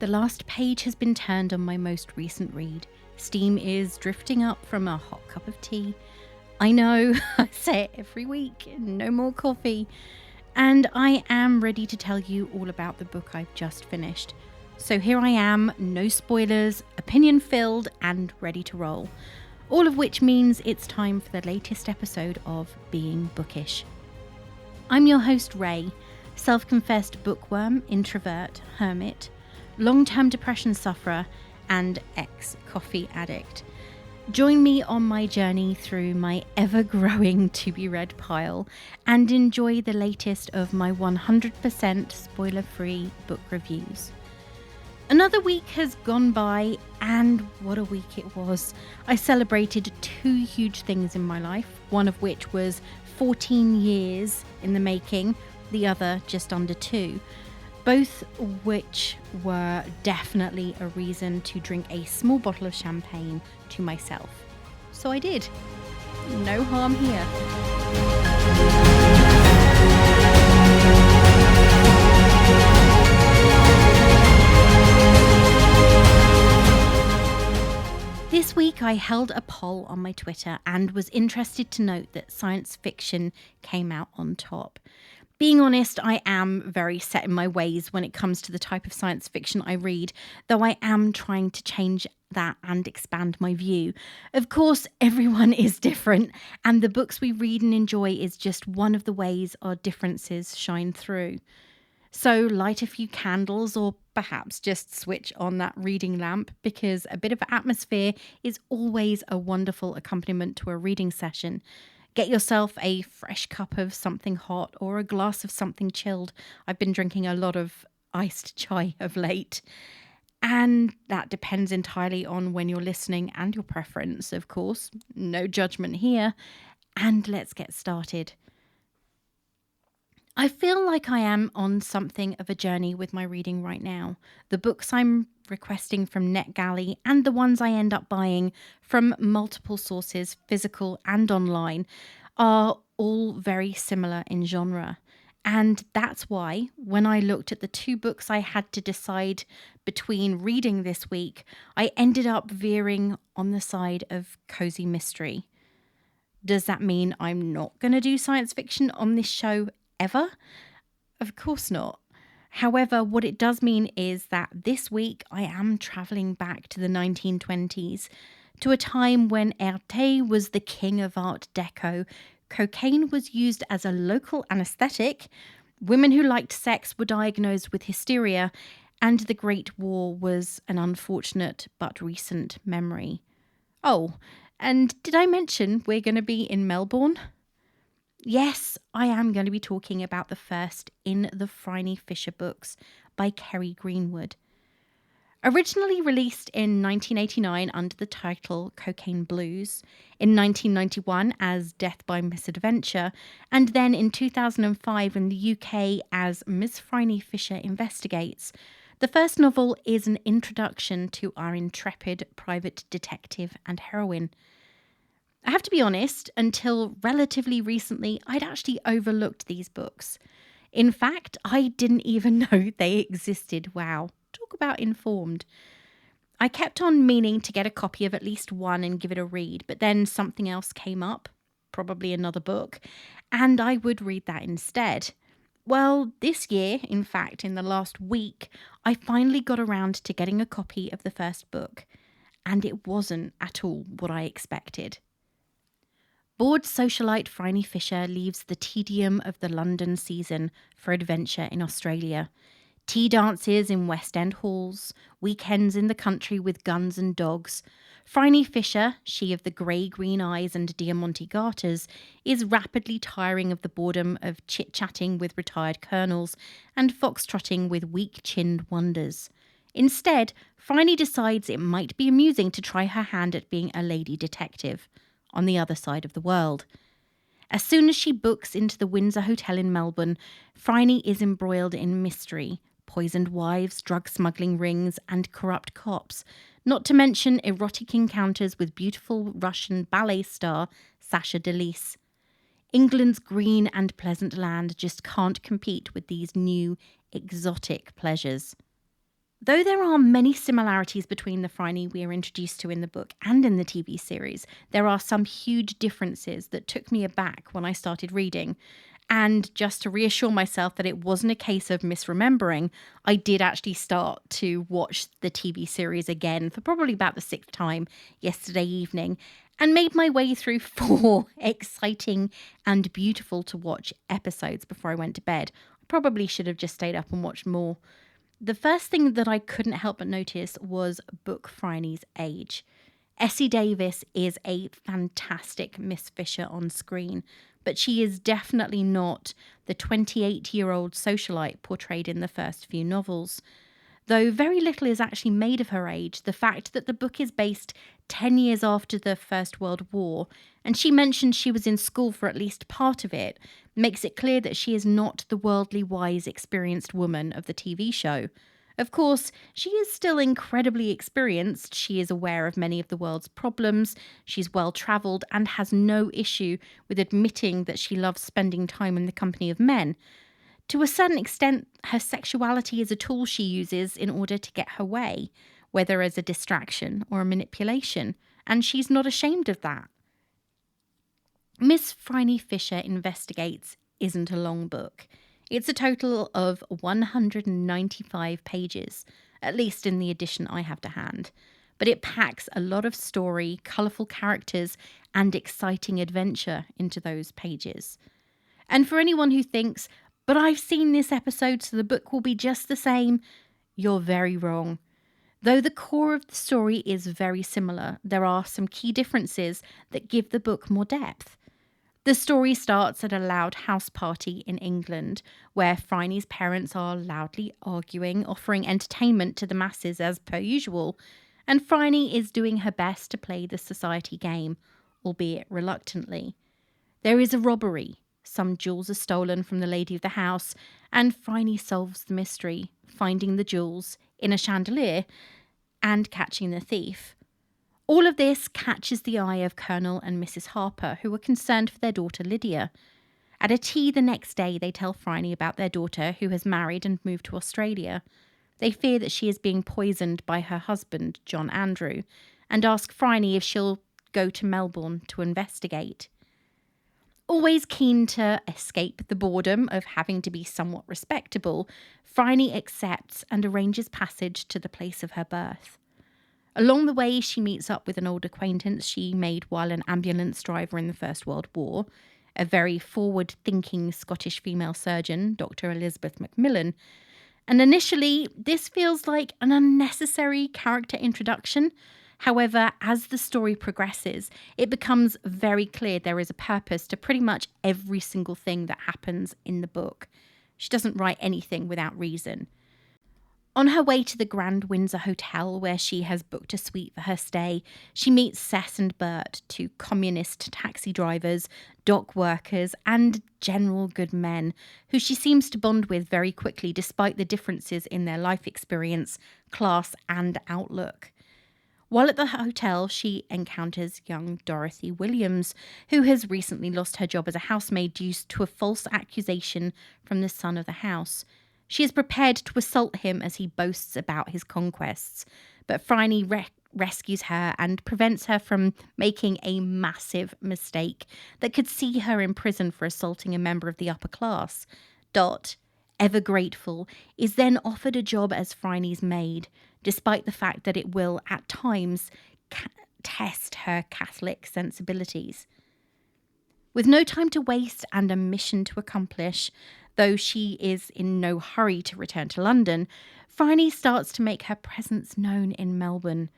The last page has been turned on my most recent read. Steam is drifting up from a hot cup of tea. I know, I say it every week, no more coffee. And I am ready to tell you all about the book I've just finished. So here I am, no spoilers, opinion-filled and ready to roll. All of which means it's time for the latest episode of Being Bookish. I'm your host Ray, self-confessed bookworm, introvert, hermit, long-term depression sufferer and ex-coffee addict. Join me on my journey through my ever-growing to-be-read pile and enjoy the latest of my 100% spoiler-free book reviews. Another week has gone by, and what a week it was. I celebrated two huge things in my life, one of which was 14 years in the making, the other just under 2. Both which were definitely a reason to drink a small bottle of champagne to myself. So I did. No harm here. This week I held a poll on my Twitter and was interested to note that science fiction came out on top. Being honest, I am very set in my ways when it comes to the type of science fiction I read, though I am trying to change that and expand my view. Of course, everyone is different, and the books we read and enjoy is just one of the ways our differences shine through. So light a few candles or perhaps just switch on that reading lamp, because a bit of atmosphere is always a wonderful accompaniment to a reading session. Get yourself a fresh cup of something hot or a glass of something chilled. I've been drinking a lot of iced chai of late. And that depends entirely on when you're listening and your preference, of course. No judgment here. And let's get started. I feel like I am on something of a journey with my reading right now. The books I'm requesting from NetGalley and the ones I end up buying from multiple sources, physical and online, are all very similar in genre. And that's why, when I looked at the 2 books I had to decide between reading this week, I ended up veering on the side of cozy mystery. Does that mean I'm not going to do science fiction on this show ever? Of course not. However, what it does mean is that this week I am travelling back to the 1920s, to a time when Arte was the king of Art Deco, cocaine was used as a local anaesthetic, women who liked sex were diagnosed with hysteria, and the Great War was an unfortunate but recent memory. Oh, and did I mention we're going to be in Melbourne? Yes, I am going to be talking about the first in the Phryne Fisher books by Kerry Greenwood. Originally released in 1989 under the title Cocaine Blues, in 1991 as Death by Misadventure, and then in 2005 in the UK as Miss Phryne Fisher Investigates, the first novel is an introduction to our intrepid private detective and heroine. I have to be honest, until relatively recently, I'd actually overlooked these books. In fact, I didn't even know they existed. Wow, talk about informed. I kept on meaning to get a copy of at least one and give it a read, but then something else came up, probably another book, and I would read that instead. Well, this year, in fact, in the last week, I finally got around to getting a copy of the first book, and it wasn't at all what I expected. Bored socialite Phryne Fisher leaves the tedium of the London season for adventure in Australia. Tea dances in West End halls, weekends in the country with guns and dogs. Phryne Fisher, she of the grey-green eyes and Diamante garters, is rapidly tiring of the boredom of chit-chatting with retired colonels and foxtrotting with weak-chinned wonders. Instead, Phryne decides it might be amusing to try her hand at being a lady detective on the other side of the world. As soon as she books into the Windsor Hotel in Melbourne, Phryne is embroiled in mystery, poisoned wives, drug smuggling rings, and corrupt cops, not to mention erotic encounters with beautiful Russian ballet star Sasha Delis. England's green and pleasant land just can't compete with these new, exotic pleasures. Though there are many similarities between the Phryne we are introduced to in the book and in the TV series, there are some huge differences that took me aback when I started reading. And just to reassure myself that it wasn't a case of misremembering, I did actually start to watch the TV series again for probably about the sixth time yesterday evening and made my way through 4 exciting and beautiful to watch episodes before I went to bed. I probably should have just stayed up and watched more. The first thing that I couldn't help but notice was Book Phryne's age. Essie Davis is a fantastic Miss Fisher on screen, but she is definitely not the 28-year-old socialite portrayed in the first few novels. Though very little is actually made of her age, the fact that the book is based 10 years after the First World War, and she mentioned she was in school for at least part of it, makes it clear that she is not the worldly wise, experienced woman of the TV show. Of course, she is still incredibly experienced. She is aware of many of the world's problems. She's well-travelled and has no issue with admitting that she loves spending time in the company of men. To a certain extent, her sexuality is a tool she uses in order to get her way, whether as a distraction or a manipulation, and she's not ashamed of that. Miss Phryne Fisher Investigates isn't a long book. It's a total of 195 pages, at least in the edition I have to hand. But it packs a lot of story, colourful characters, and exciting adventure into those pages. And for anyone who thinks, but I've seen this episode, so the book will be just the same, you're very wrong. Though the core of the story is very similar, there are some key differences that give the book more depth. The story starts at a loud house party in England, where Phryne's parents are loudly arguing, offering entertainment to the masses as per usual, and Phryne is doing her best to play the society game, albeit reluctantly. There is a robbery. Some jewels are stolen from the lady of the house, and Phryne solves the mystery, finding the jewels in a chandelier and catching the thief. All of this catches the eye of Colonel and Mrs. Harper, who are concerned for their daughter Lydia. At a tea the next day, they tell Phryne about their daughter, who has married and moved to Australia. They fear that she is being poisoned by her husband, John Andrew, and ask Phryne if she'll go to Melbourne to investigate. Always keen to escape the boredom of having to be somewhat respectable, Phryne accepts and arranges passage to the place of her birth. Along the way, she meets up with an old acquaintance she made while an ambulance driver in the First World War, a very forward-thinking Scottish female surgeon, Dr. Elizabeth Macmillan. And initially, this feels like an unnecessary character introduction. However, as the story progresses, it becomes very clear there is a purpose to pretty much every single thing that happens in the book. She doesn't write anything without reason. On her way to the Grand Windsor Hotel, where she has booked a suite for her stay, she meets Seth and Bert, 2 communist taxi drivers, dock workers, and general good men, who she seems to bond with very quickly despite the differences in their life experience, class, and outlook. While at the hotel, she encounters young Dorothy Williams, who has recently lost her job as a housemaid due to a false accusation from the son of the house. She is prepared to assault him as he boasts about his conquests, but Phryne rescues her and prevents her from making a massive mistake that could see her in prison for assaulting a member of the upper class. Dot, ever grateful, is then offered a job as Phryne's maid, despite the fact that it will, at times, test her Catholic sensibilities. With no time to waste and a mission to accomplish, though she is in no hurry to return to London, Phryne starts to make her presence known in Melbourne,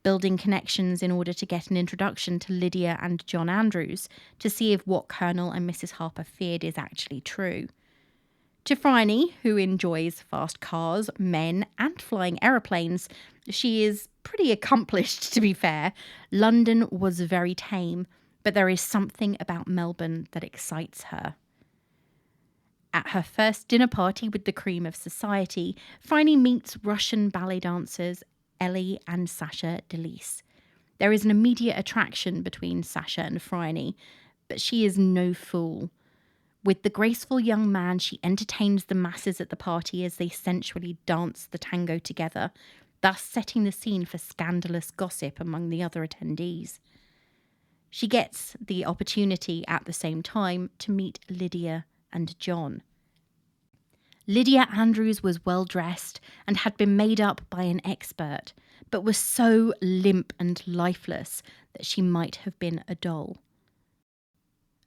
building connections in order to get an introduction to Lydia and John Andrews to see if what Colonel and Mrs. Harper feared is actually true. To Phryne, who enjoys fast cars, men, and flying aeroplanes, she is pretty accomplished, to be fair. London was very tame, but there is something about Melbourne that excites her. At her first dinner party with the cream of society, Phryne meets Russian ballet dancers Ellie and Sasha Delis. There is an immediate attraction between Sasha and Phryne, but she is no fool. With the graceful young man, she entertains the masses at the party as they sensually dance the tango together, thus setting the scene for scandalous gossip among the other attendees. She gets the opportunity at the same time to meet Lydia and John. Lydia Andrews was well dressed and had been made up by an expert, but was so limp and lifeless that she might have been a doll.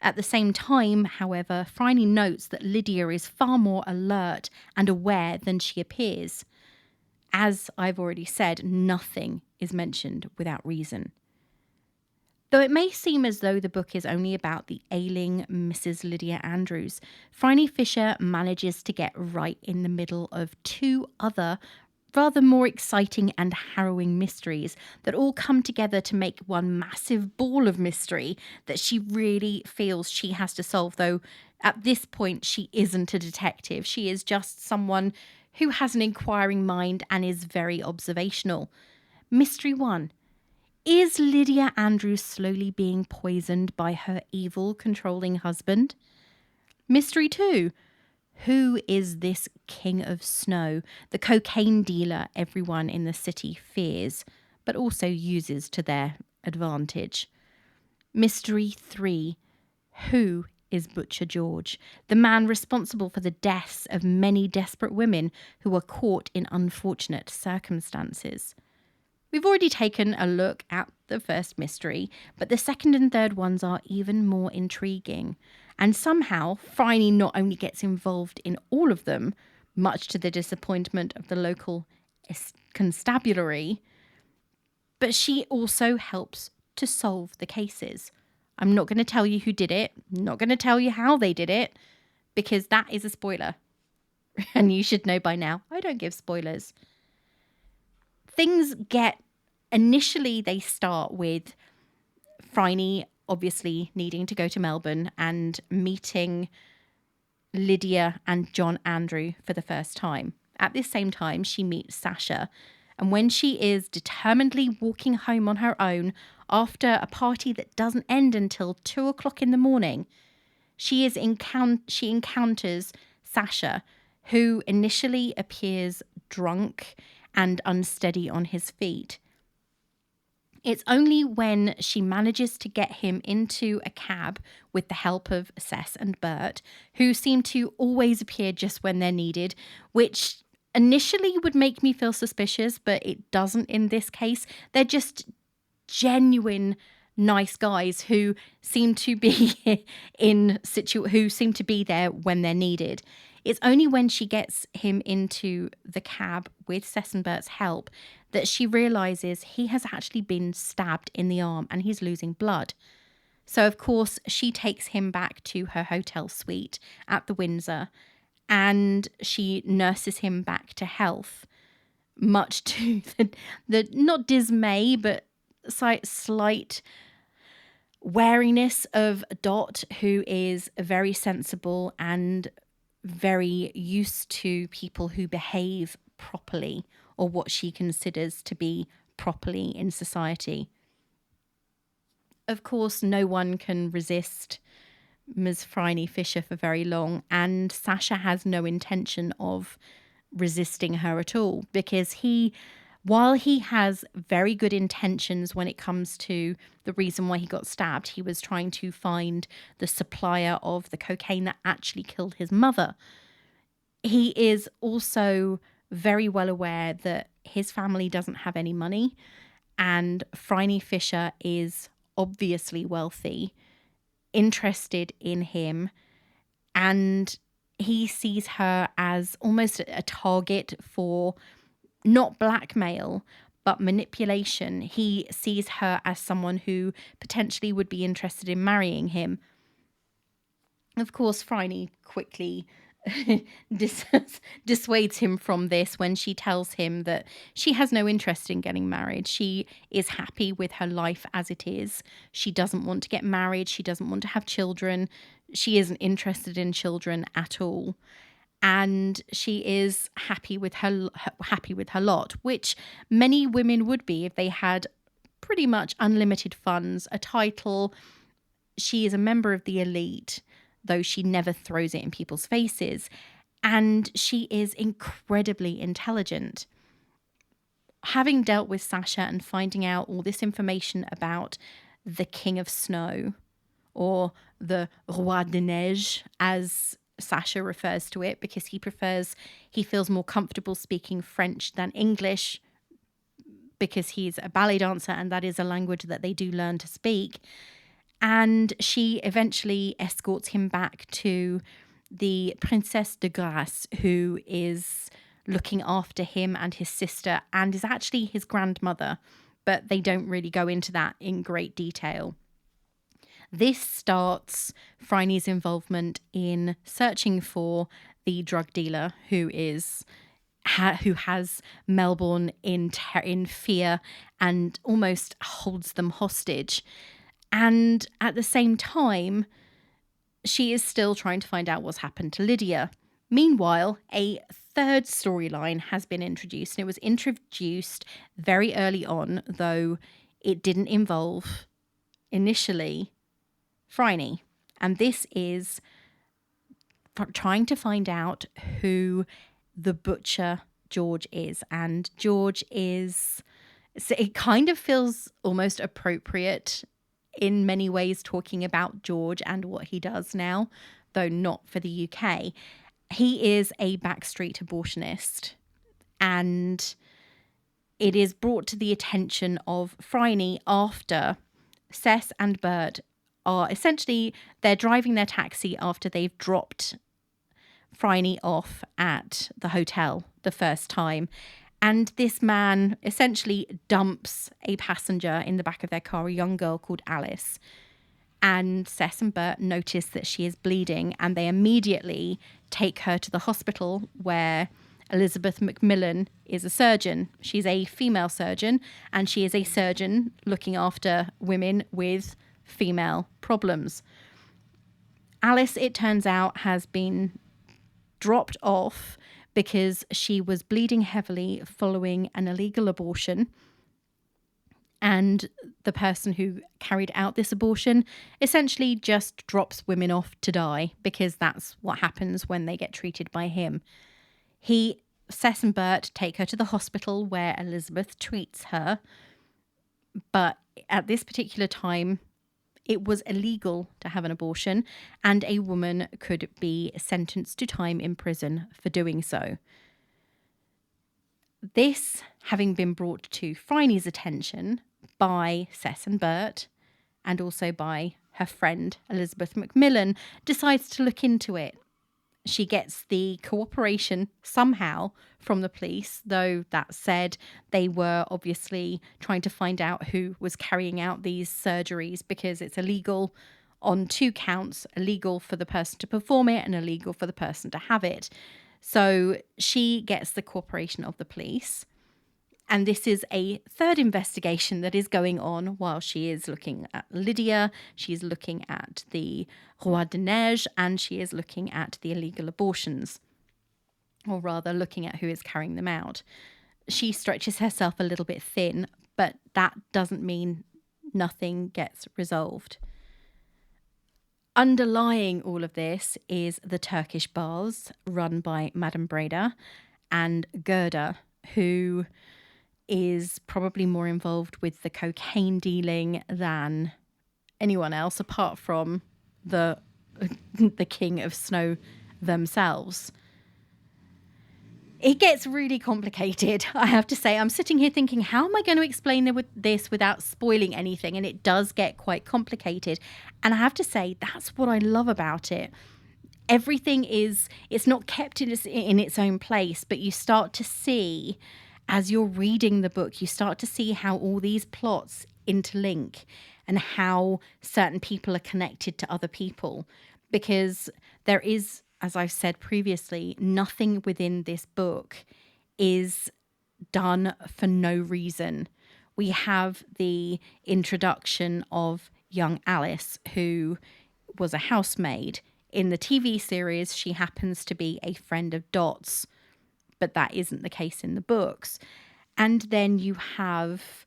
At the same time, however, Phryne notes that Lydia is far more alert and aware than she appears. As I've already said, nothing is mentioned without reason. Though it may seem as though the book is only about the ailing Mrs. Lydia Andrews, Phryne Fisher manages to get right in the middle of two other rather more exciting and harrowing mysteries that all come together to make one massive ball of mystery that she really feels she has to solve, though at this point she isn't a detective. She is just someone who has an inquiring mind and is very observational. Mystery 1. Is Lydia Andrews slowly being poisoned by her evil, controlling husband? Mystery 2. Who is this King of Snow, the cocaine dealer everyone in the city fears, but also uses to their advantage? Mystery 3. Who is Butcher George, the man responsible for the deaths of many desperate women who were caught in unfortunate circumstances? We've already taken a look at the first mystery, but the second and third ones are even more intriguing. And somehow, Phryne not only gets involved in all of them, much to the disappointment of the local constabulary, but she also helps to solve the cases. I'm not going to tell you who did it, not going to tell you how they did it, because that is a spoiler. And you should know by now, I don't give spoilers. Initially they start with Phryne obviously needing to go to Melbourne and meeting Lydia and John Andrew for the first time. At the same time, she meets Sasha, and when she is determinedly walking home on her own after a party that doesn't end until 2 o'clock in the morning, she encounters Sasha, who initially appears drunk and unsteady on his feet. It's only when she manages to get him into a cab with the help of Cess and Bert, who seem to always appear just when they're needed, which initially would make me feel suspicious, but it doesn't in this case. They're just genuine nice guys who seem to be who seem to be there when they're needed. It's only when she gets him into the cab with Cess and Bert's help that she realises he has actually been stabbed in the arm and he's losing blood. So, of course, she takes him back to her hotel suite at the Windsor and she nurses him back to health, much to the not dismay, but slight wariness of Dot, who is very sensible and very used to people who behave properly, or what she considers to be properly in society. Of course, no one can resist Ms. Phryne Fisher for very long, and Sasha has no intention of resisting her at all, because while he has very good intentions when it comes to the reason why he got stabbed, he was trying to find the supplier of the cocaine that actually killed his mother. He is also very well aware that his family doesn't have any money, and Phryne Fisher is obviously wealthy, interested in him, and he sees her as almost a target for not blackmail, but manipulation. He sees her as someone who potentially would be interested in marrying him. Of course, Phryne quickly dissuades him from this when she tells him that she has no interest in getting married. She is happy with her life as it is. She doesn't want to get married. She doesn't want to have children. She isn't interested in children at all. And she is happy with her lot, which many women would be if they had pretty much unlimited funds, a title. She is a member of the elite. though she never throws it in people's faces. And she is incredibly intelligent. Having dealt with Sasha and finding out all this information about the King of Snow, or the Roi de Neige, as Sasha refers to it, because he feels more comfortable speaking French than English, because he's a ballet dancer and that is a language that they do learn to speak. And she eventually escorts him back to the Princesse de Grace, who is looking after him and his sister and is actually his grandmother, but they don't really go into that in great detail. This starts Phryne's involvement in searching for the drug dealer who has Melbourne in fear and almost holds them hostage. And at the same time, she is still trying to find out what's happened to Lydia. Meanwhile, a third storyline has been introduced, and it was introduced very early on, though it didn't involve initially Phryne. And this is trying to find out who the butcher George is. And George is, so it kind of feels almost appropriate in many ways talking about George and what he does now, though not for the UK. He is a backstreet abortionist, and it is brought to the attention of Phryne after Cess and Bert are essentially, they're driving their taxi after they've dropped Phryne off at the hotel the first time. And this man essentially dumps a passenger in the back of their car, a young girl called Alice. And Cess and Bert notice that she is bleeding, and they immediately take her to the hospital where Elizabeth Macmillan is a surgeon. She's a female surgeon, and she is a surgeon looking after women with female problems. Alice, it turns out, has been dropped off because she was bleeding heavily following an illegal abortion. And the person who carried out this abortion essentially just drops women off to die, because that's what happens when they get treated by him. Cess and Bert take her to the hospital where Elizabeth treats her. But at this particular time, it was illegal to have an abortion, and a woman could be sentenced to time in prison for doing so. This having been brought to Phryne's attention by Cess and Bert, and also by her friend Elizabeth Macmillan, decides to look into it. She gets the cooperation somehow from the police, though that said, they were obviously trying to find out who was carrying out these surgeries, because it's illegal on 2 counts, illegal for the person to perform it and illegal for the person to have it. So she gets the cooperation of the police. And this is a third investigation that is going on while she is looking at Lydia, she's looking at the Roi de Neige, and she is looking at the illegal abortions, or rather looking at who is carrying them out. She stretches herself a little bit thin, but that doesn't mean nothing gets resolved. Underlying all of this is the Turkish baths run by Madame Breda and Gerda, who is probably more involved with the cocaine dealing than anyone else, apart from the King of Snow themselves. It gets really complicated, I have to say. I'm sitting here thinking, how am I going to explain this without spoiling anything? And it does get quite complicated. And I have to say, that's what I love about it. Everything it's not kept in its own place, but you start to see, as you're reading the book, you start to see how all these plots interlink and how certain people are connected to other people. Because there is, as I've said previously, nothing within this book is done for no reason. We have the introduction of young Alice, who was a housemaid. In the TV series, she happens to be a friend of Dot's, but that isn't the case in the books. And then you have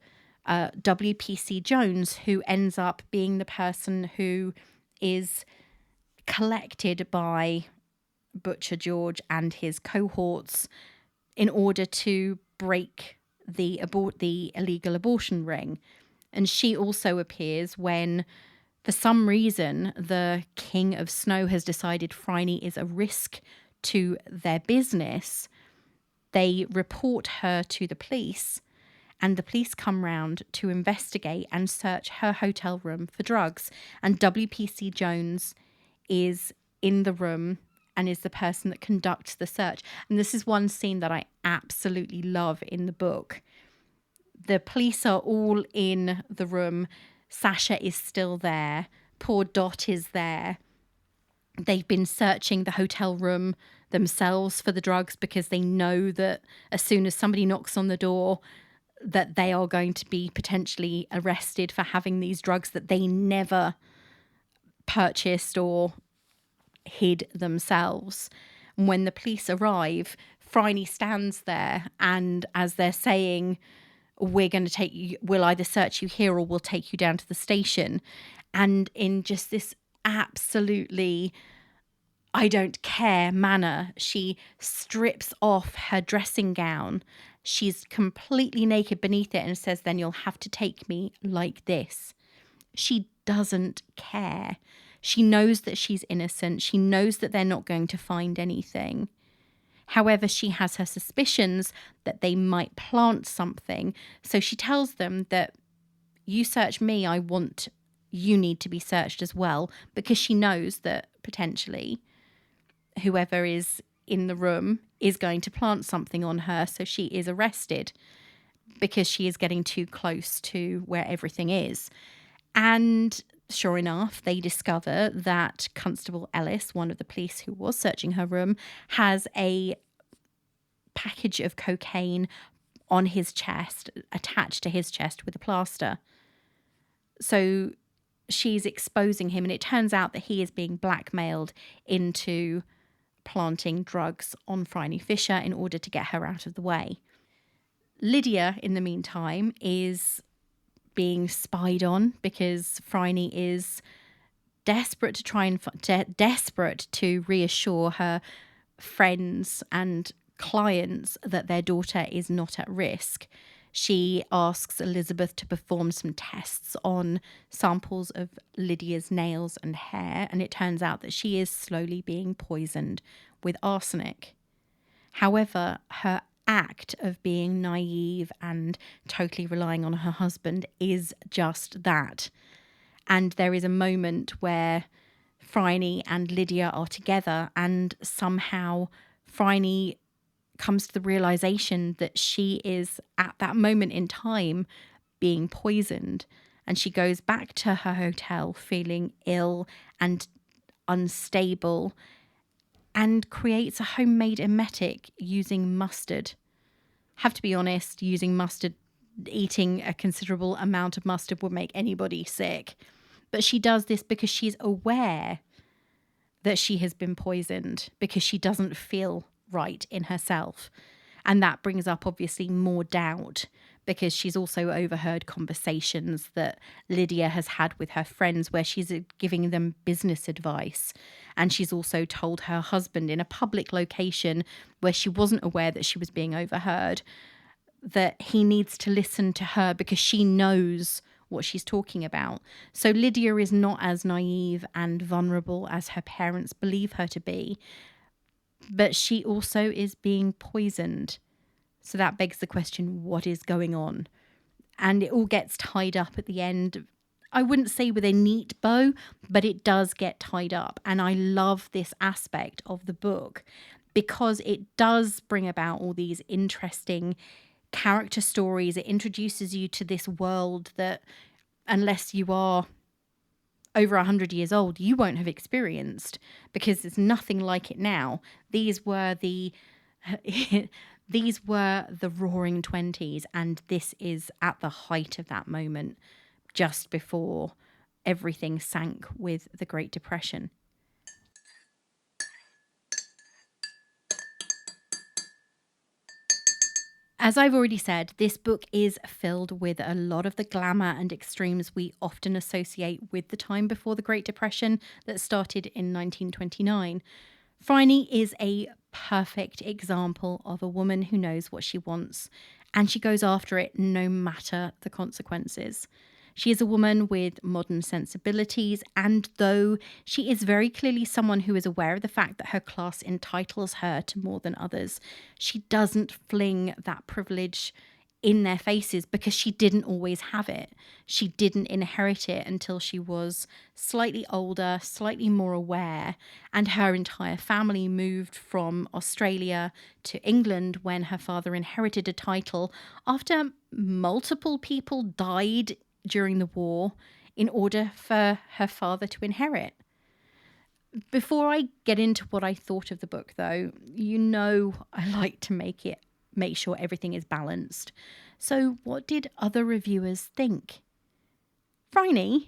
W.P.C. Jones, who ends up being the person who is collected by Butcher George and his cohorts in order to break the illegal abortion ring. And she also appears when, for some reason, the King of Snow has decided Phryne is a risk to their business. They report her to the police, and the police come round to investigate and search her hotel room for drugs. And WPC Jones is in the room and is the person that conducts the search. And this is one scene that I absolutely love in the book. The police are all in the room. Sasha is still there. Poor Dot is there. They've been searching the hotel room themselves for the drugs because they know that as soon as somebody knocks on the door, that they are going to be potentially arrested for having these drugs that they never purchased or hid themselves. And when the police arrive, Phryne stands there, and as they're saying, we're going to take you, we'll either search you here or we'll take you down to the station. And in just this absolutely I don't care manner, she strips off her dressing gown. She's completely naked beneath it and says, then you'll have to take me like this. She doesn't care. She knows that she's innocent. She knows that they're not going to find anything. However, she has her suspicions that they might plant something. So she tells them that you search me, you need to be searched as well, because she knows that potentially whoever is in the room is going to plant something on her. So she is arrested because she is getting too close to where everything is. And sure enough, they discover that Constable Ellis, one of the police who was searching her room, has a package of cocaine on his chest, attached to his chest with a plaster. So she's exposing him, and it turns out that he is being blackmailed into planting drugs on Phryne Fisher in order to get her out of the way. Lydia, in the meantime, is being spied on because Phryne is desperate to try and desperate to reassure her friends and clients that their daughter is not at risk. She asks Elizabeth to perform some tests on samples of Lydia's nails and hair, and it turns out that she is slowly being poisoned with arsenic. However, her act of being naive and totally relying on her husband is just that. And there is a moment where Phryne and Lydia are together, and somehow Phryne comes to the realization that she is at that moment in time being poisoned, and she goes back to her hotel feeling ill and unstable and creates a homemade emetic using mustard. Have to be honest, using mustard, eating a considerable amount of mustard would make anybody sick, but she does this because she's aware that she has been poisoned, because she doesn't feel right in herself. And that brings up obviously more doubt, because she's also overheard conversations that Lydia has had with her friends where she's giving them business advice. And she's also told her husband in a public location where she wasn't aware that she was being overheard that he needs to listen to her because she knows what she's talking about. So Lydia is not as naive and vulnerable as her parents believe her to be, but she also is being poisoned. So that begs the question, what is going on? And it all gets tied up at the end. I wouldn't say with a neat bow, but it does get tied up. And I love this aspect of the book because it does bring about all these interesting character stories. It introduces you to this world that, unless you are over 100 years old, you won't have experienced, because there's nothing like it now. These were the roaring 20s, and this is at the height of that moment, just before everything sank with the Great Depression. As I've already said, this book is filled with a lot of the glamour and extremes we often associate with the time before the Great Depression that started in 1929. Phryne is a perfect example of a woman who knows what she wants, and she goes after it no matter the consequences. She is a woman with modern sensibilities, and though she is very clearly someone who is aware of the fact that her class entitles her to more than others, she doesn't fling that privilege in their faces because she didn't always have it. She didn't inherit it until she was slightly older, slightly more aware, and her entire family moved from Australia to England when her father inherited a title after multiple people died during the war in order for her father to inherit. Before I get into what I thought of the book, though, I like to make sure everything is balanced. So what did other reviewers think? Phryne,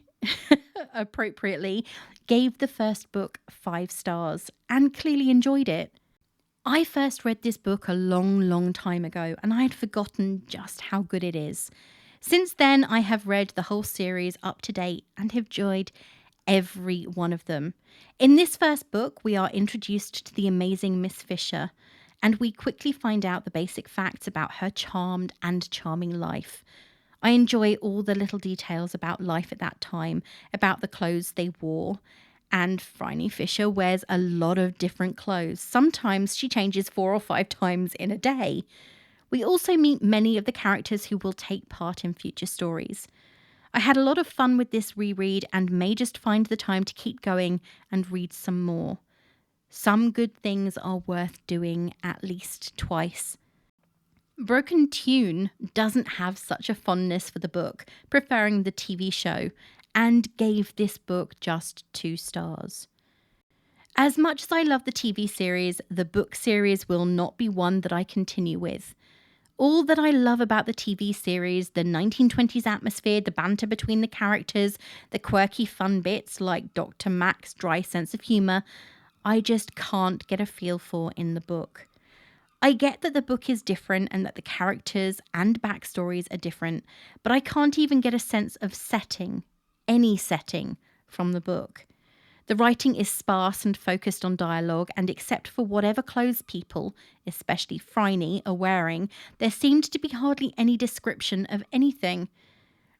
appropriately, gave the first book 5 stars and clearly enjoyed it. I first read this book a long time ago, and I had forgotten just how good it is. Since then, I have read the whole series up to date and have enjoyed every one of them. In this first book, we are introduced to the amazing Miss Fisher, and we quickly find out the basic facts about her charmed and charming life. I enjoy all the little details about life at that time, about the clothes they wore. And Phryne Fisher wears a lot of different clothes. Sometimes she changes 4 or 5 times in a day. We also meet many of the characters who will take part in future stories. I had a lot of fun with this reread and may just find the time to keep going and read some more. Some good things are worth doing at least twice. Broken Tune doesn't have such a fondness for the book, preferring the TV show, and gave this book just 2 stars. As much as I love the TV series, the book series will not be one that I continue with. All that I love about the TV series, the 1920s atmosphere, the banter between the characters, the quirky fun bits like Dr. Mac's dry sense of humour, I just can't get a feel for in the book. I get that the book is different and that the characters and backstories are different, but I can't even get a sense of setting, any setting, from the book. The writing is sparse and focused on dialogue, and except for whatever clothes people, especially Phryne, are wearing, there seemed to be hardly any description of anything.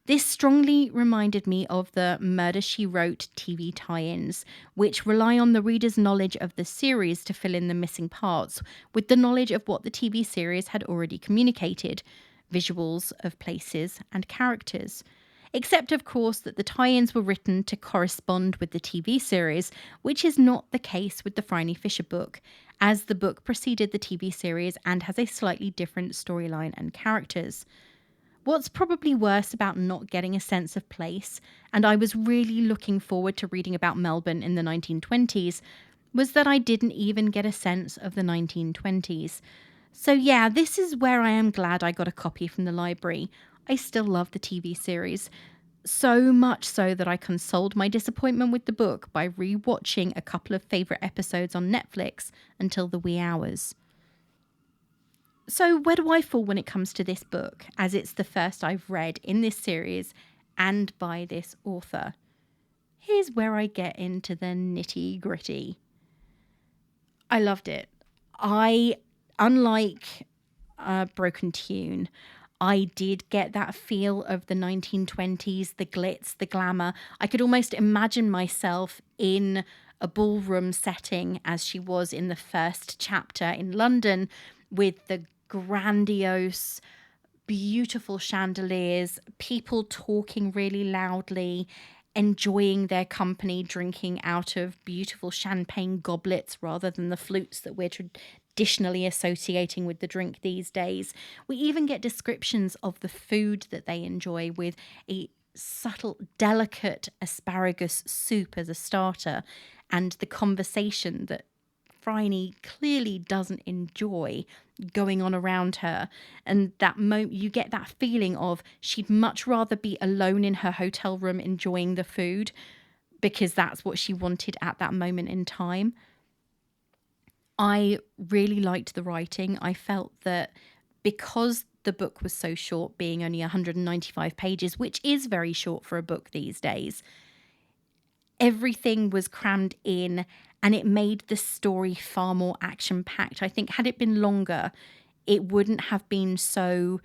This strongly reminded me of the Murder, She Wrote TV tie-ins, which rely on the reader's knowledge of the series to fill in the missing parts, with the knowledge of what the TV series had already communicated, visuals of places and characters. Except, of course, that the tie-ins were written to correspond with the TV series, which is not the case with the Phryne Fisher book, as the book preceded the TV series and has a slightly different storyline and characters. What's probably worse about not getting a sense of place, and I was really looking forward to reading about Melbourne in the 1920s, was that I didn't even get a sense of the 1920s. So yeah, this is where I am glad I got a copy from the library. I still love the TV series, so much so that I consoled my disappointment with the book by re-watching a couple of favourite episodes on Netflix until the wee hours. So where do I fall when it comes to this book, as it's the first I've read in this series and by this author? Here's where I get into the nitty-gritty. I loved it. Unlike Broken Tune, I did get that feel of the 1920s, the glitz, the glamour. I could almost imagine myself in a ballroom setting as she was in the first chapter in London, with the grandiose, beautiful chandeliers, people talking really loudly, enjoying their company, drinking out of beautiful champagne goblets rather than the flutes that we're traditionally associating with the drink these days. We even get descriptions of the food that they enjoy, with a subtle, delicate asparagus soup as a starter, and the conversation that Phryne clearly doesn't enjoy going on around her. And that you get that feeling of she'd much rather be alone in her hotel room enjoying the food, because that's what she wanted at that moment in time. I really liked the writing. I felt that because the book was so short, being only 195 pages, which is very short for a book these days, everything was crammed in and it made the story far more action-packed. I think had it been longer, it wouldn't have been so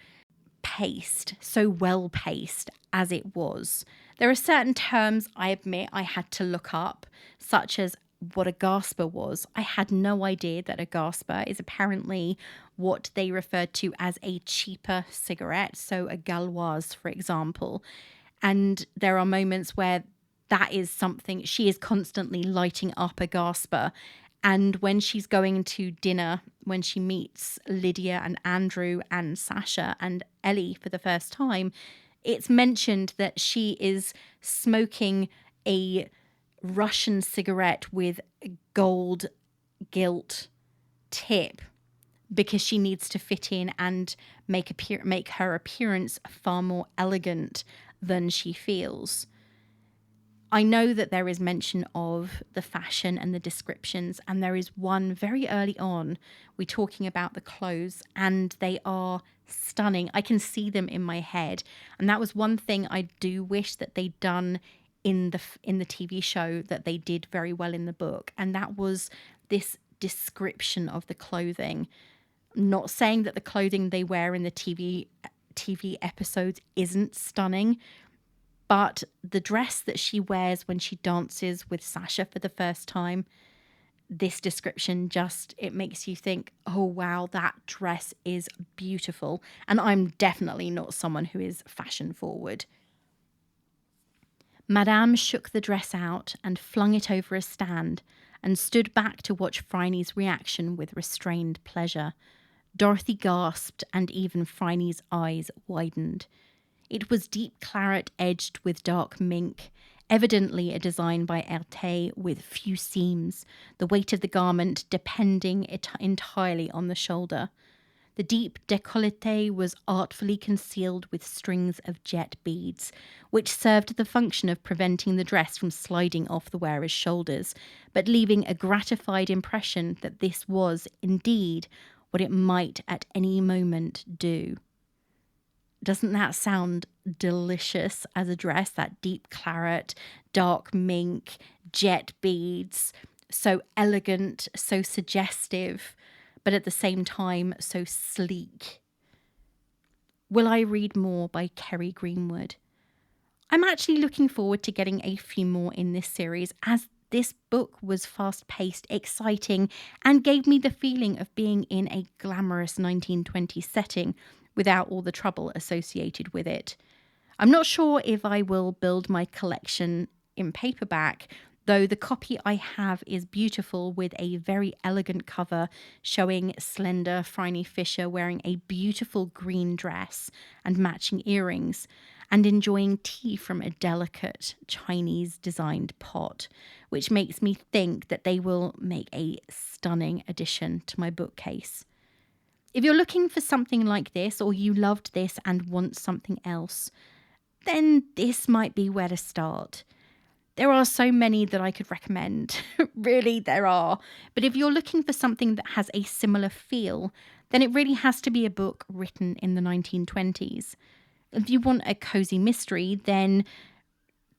well paced as it was. There are certain terms I admit I had to look up, such as what a gasper was. I had no idea that a gasper is apparently what they referred to as a cheaper cigarette, so a gauloise, for example. And there are moments where that is something she is constantly lighting up a gasper. And when she's going to dinner, when she meets Lydia and Andrew and Sasha and Ellie for the first time, it's mentioned that she is smoking a Russian cigarette with a gold gilt tip because she needs to fit in and make her appearance far more elegant than she feels. I know that there is mention of the fashion and the descriptions, and there is one very early on. We're talking about the clothes, and they are stunning. I can see them in my head, and that was one thing I do wish that they'd done in the TV show that they did very well in the book, and that was this description of the clothing. Not saying that the clothing they wear in the TV episodes isn't stunning, but the dress that she wears when she dances with Sasha for the first time, this description it makes you think, oh wow, that dress is beautiful. And I'm definitely not someone who is fashion forward. Madame shook the dress out and flung it over a stand and stood back to watch Phryne's reaction with restrained pleasure. Dorothy gasped and even Phryne's eyes widened. It was deep claret edged with dark mink, evidently a design by Erte with few seams, the weight of the garment depending entirely on the shoulder. The deep décolleté was artfully concealed with strings of jet beads, which served the function of preventing the dress from sliding off the wearer's shoulders, but leaving a gratified impression that this was, indeed, what it might at any moment do. Doesn't that sound delicious as a dress? That deep claret, dark mink, jet beads, so elegant, so suggestive, but at the same time so sleek. Will I read more by Kerry Greenwood? I'm actually looking forward to getting a few more in this series, as this book was fast-paced, exciting, and gave me the feeling of being in a glamorous 1920s setting, without all the trouble associated with it. I'm not sure if I will build my collection in paperback, though the copy I have is beautiful with a very elegant cover showing slender Phryne Fisher wearing a beautiful green dress and matching earrings and enjoying tea from a delicate Chinese designed pot, which makes me think that they will make a stunning addition to my bookcase. If you're looking for something like this, or you loved this and want something else, then this might be where to start. There are so many that I could recommend. Really, there are. But if you're looking for something that has a similar feel, then it really has to be a book written in the 1920s. If you want a cozy mystery, then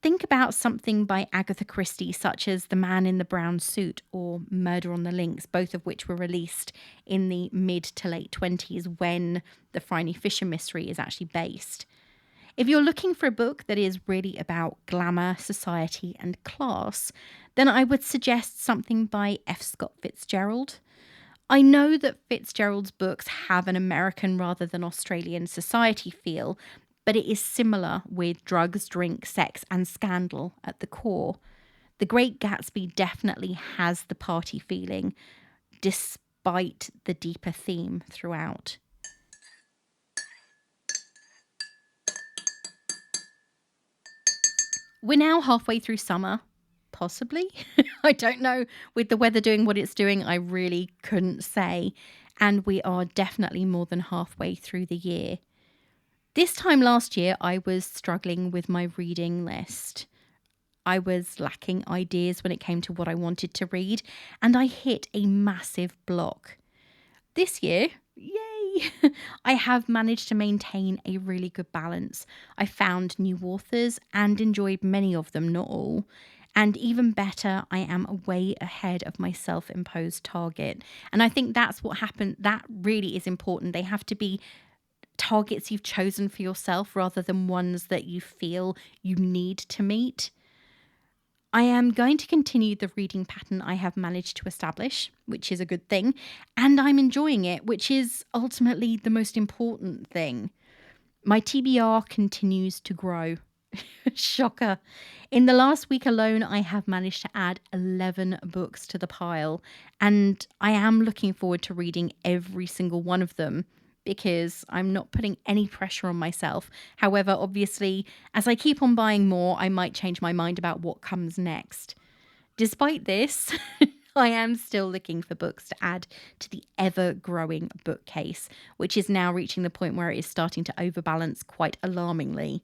think about something by Agatha Christie, such as The Man in the Brown Suit or Murder on the Links, both of which were released in the mid to late 20s when the Phryne Fisher mystery is actually based. If you're looking for a book that is really about glamour, society, and class, then I would suggest something by F. Scott Fitzgerald. I know that Fitzgerald's books have an American rather than Australian society feel, but it is similar with drugs, drink, sex, and scandal at the core. The Great Gatsby definitely has the party feeling, despite the deeper theme throughout. We're now halfway through summer, possibly. I don't know. With the weather doing what it's doing, I really couldn't say. And we are definitely more than halfway through the year. This time last year, I was struggling with my reading list. I was lacking ideas when it came to what I wanted to read, and I hit a massive block. This year, yay, I have managed to maintain a really good balance. I found new authors and enjoyed many of them, not all. And even better, I am way ahead of my self-imposed target. And I think that's what happened. That really is important. They have to be targets you've chosen for yourself rather than ones that you feel you need to meet. I am going to continue the reading pattern I have managed to establish, which is a good thing, and I'm enjoying it, which is ultimately the most important thing. My TBR continues to grow. Shocker. In the last week alone, I have managed to add 11 books to the pile, and I am looking forward to reading every single one of them because I'm not putting any pressure on myself. However, obviously, as I keep on buying more, I might change my mind about what comes next. Despite this, I am still looking for books to add to the ever-growing bookcase, which is now reaching the point where it is starting to overbalance quite alarmingly.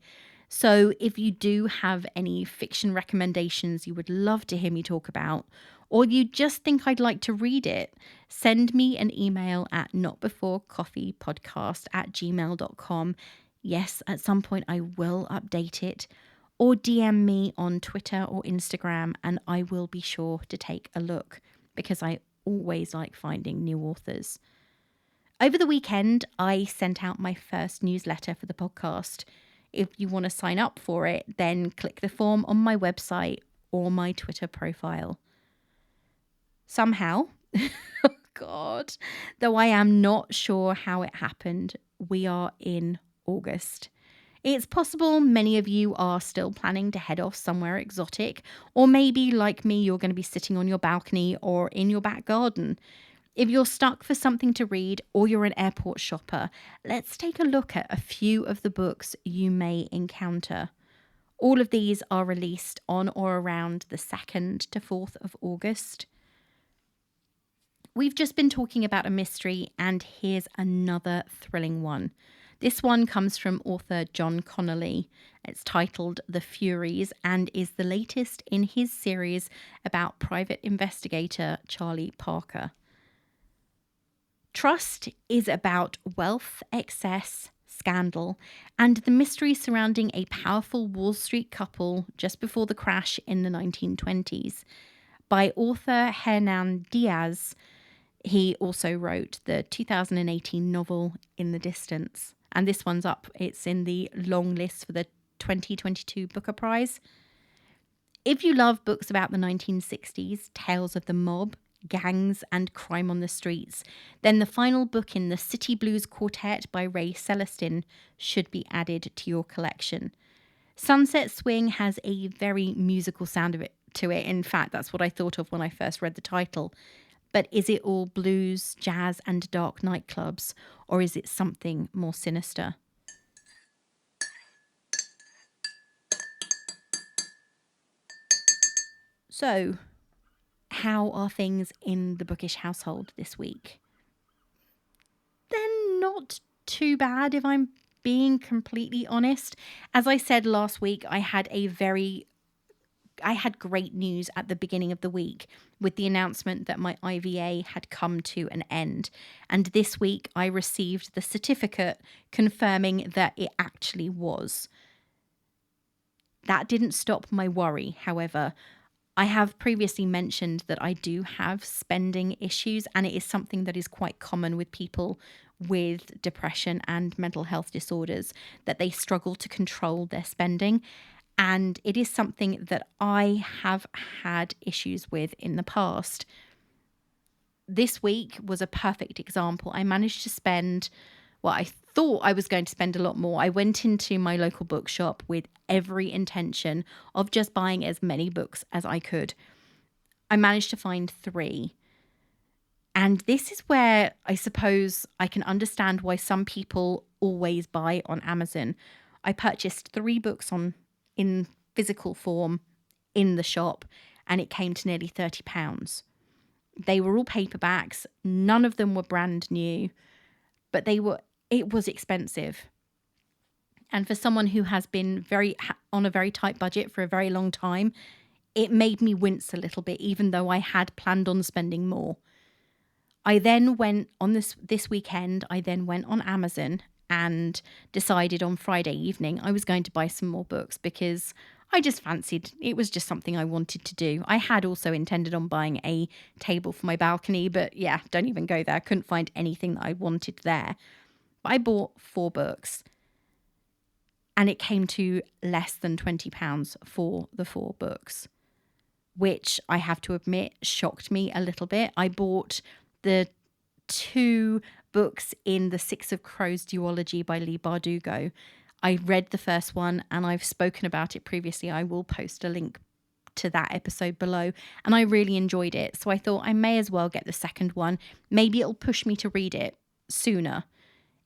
So if you do have any fiction recommendations you would love to hear me talk about, or you just think I'd like to read it, send me an email at notbeforecoffeepodcast@gmail.com. Yes, at some point I will update it. Or DM me on Twitter or Instagram and I will be sure to take a look because I always like finding new authors. Over the weekend, I sent out my first newsletter for the podcast. If you want to sign up for it, then click the form on my website or my Twitter profile. Somehow, oh God, though I am not sure how it happened, we are in August. It's possible many of you are still planning to head off somewhere exotic, or maybe, like me, you're going to be sitting on your balcony or in your back garden. If you're stuck for something to read or you're an airport shopper, let's take a look at a few of the books you may encounter. All of these are released on or around the 2nd to 4th of August. We've just been talking about a mystery, and here's another thrilling one. This one comes from author John Connolly. It's titled The Furies and is the latest in his series about private investigator Charlie Parker. Trust is about wealth, excess, scandal, and the mystery surrounding a powerful Wall Street couple just before the crash in the 1920s. By author Hernan Diaz. He also wrote the 2018 novel In the Distance. And this one's up. It's in the long list for the 2022 Booker Prize. If you love books about the 1960s, tales of the mob, gangs, and crime on the streets, then the final book in the City Blues Quartet by Ray Celestin should be added to your collection. Sunset Swing has a very musical sound to it. In fact, that's what I thought of when I first read the title. But is it all blues, jazz, and dark nightclubs, or is it something more sinister? So, how are things in the bookish household this week? They're not too bad, if I'm being completely honest. As I said last week, I had great news at the beginning of the week with the announcement that my IVA had come to an end. And this week I received the certificate confirming that it actually was. That didn't stop my worry, however. I have previously mentioned that I do have spending issues, and it is something that is quite common with people with depression and mental health disorders, that they struggle to control their spending. And it is something that I have had issues with in the past. This week was a perfect example. I managed to spend, well, I thought I was going to spend a lot more. I went into my local bookshop with every intention of just buying as many books as I could. I managed to find 3. And this is where I suppose I can understand why some people always buy on Amazon. I purchased 3 books in physical form in the shop, and it came to nearly £30. They were all paperbacks. None of them were brand new, but it was expensive. And for someone who has been on a very tight budget for a very long time, it made me wince a little bit, even though I had planned on spending more. I then went on this weekend, I then went on Amazon and decided on Friday evening I was going to buy some more books because I just fancied, it was just something I wanted to do. I had also intended on buying a table for my balcony, but yeah, don't even go there. I couldn't find anything that I wanted there. But I bought 4 books and it came to less than £20 for the 4 books, which I have to admit shocked me a little bit. I bought the 2 books in the Six of Crows duology by Leigh Bardugo. I read the first one and I've spoken about it previously. I will post a link to that episode below, and I really enjoyed it. So I thought I may as well get the second one. Maybe it'll push me to read it sooner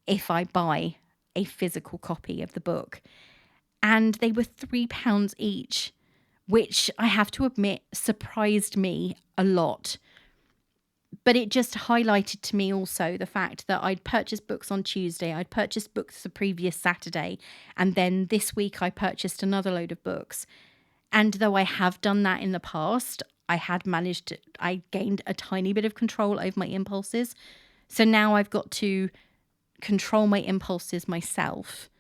if I buy a physical copy of the book. And they were £3 each, which I have to admit surprised me a lot. But it just highlighted to me also the fact that I'd purchased books on Tuesday, I'd purchased books the previous Saturday, and then this week I purchased another load of books. And though I have done that in the past, I gained a tiny bit of control over my impulses. So now I've got to control my impulses myself,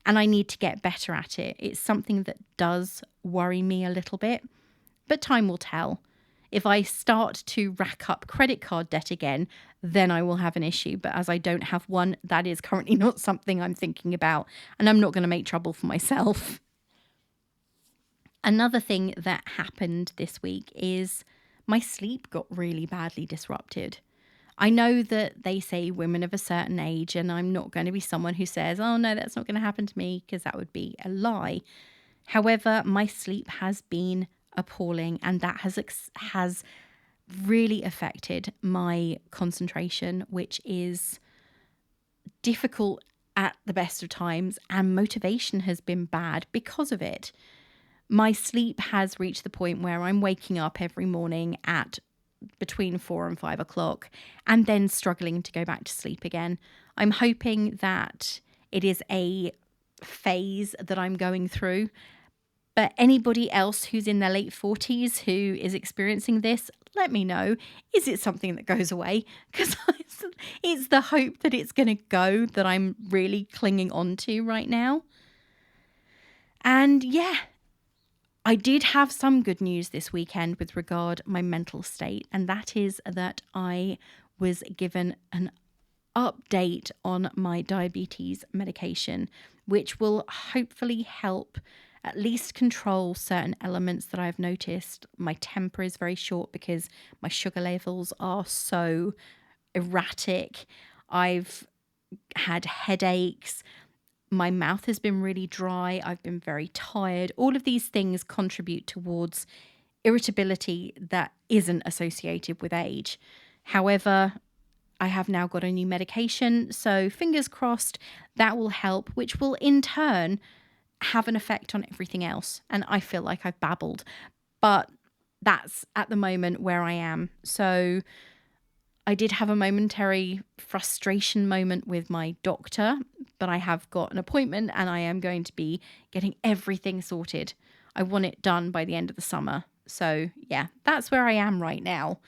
and I need to get better at it. It's something that does worry me a little bit, but time will tell. If I start to rack up credit card debt again, then I will have an issue. But as I don't have one, that is currently not something I'm thinking about, and I'm not going to make trouble for myself. Another thing that happened this week is my sleep got really badly disrupted. I know that they say women of a certain age, and I'm not going to be someone who says, oh no, that's not going to happen to me, because that would be a lie. However, my sleep has been appalling, and that has really affected my concentration, which is difficult at the best of times, and motivation has been bad because of it. My sleep has reached the point where I'm waking up every morning at between 4 and 5 o'clock and then struggling to go back to sleep again. I'm hoping that it is a phase that I'm going through. But anybody else who's in their late 40s who is experiencing this, let me know. Is it something that goes away? Because it's the hope that it's going to go that I'm really clinging on to right now. And yeah, I did have some good news this weekend with regard my mental state, and that is that I was given an update on my diabetes medication, which will hopefully help at least control certain elements that I've noticed. My temper is very short because my sugar levels are so erratic. I've had headaches. My mouth has been really dry. I've been very tired. All of these things contribute towards irritability that isn't associated with age. However, I have now got a new medication, so fingers crossed that will help, which will in turn have an effect on everything else. And I feel like I've babbled, but that's at the moment where I am. So I did have a momentary frustration moment with my doctor, but I have got an appointment and I am going to be getting everything sorted. I want it done by the end of the summer. So yeah, that's where I am right now.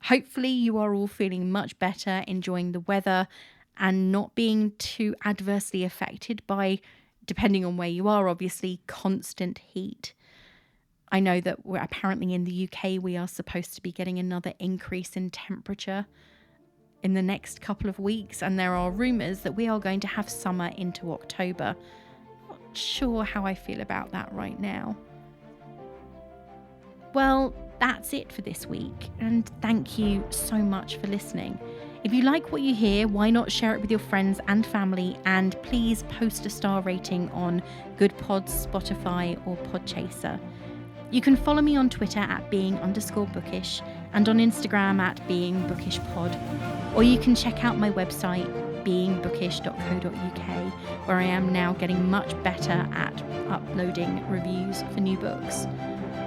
Hopefully you are all feeling much better, enjoying the weather and not being too adversely affected by, depending on where you are, obviously, constant heat. I know that we're apparently in the UK, we are supposed to be getting another increase in temperature in the next couple of weeks, and there are rumours that we are going to have summer into October. Not sure how I feel about that right now. Well, that's it for this week, and thank you so much for listening. If you like what you hear, why not share it with your friends and family, and please post a star rating on Good Pods, Spotify or Podchaser. You can follow me on Twitter at being_bookish and on Instagram at beingbookishpod, or you can check out my website beingbookish.co.uk, where I am now getting much better at uploading reviews for new books.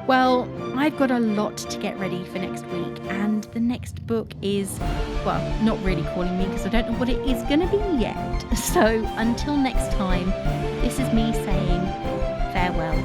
Well, I've got a lot to get ready for next week, and the next book is, well, not really calling me because I don't know what it is going to be yet. So until next time, this is me saying farewell.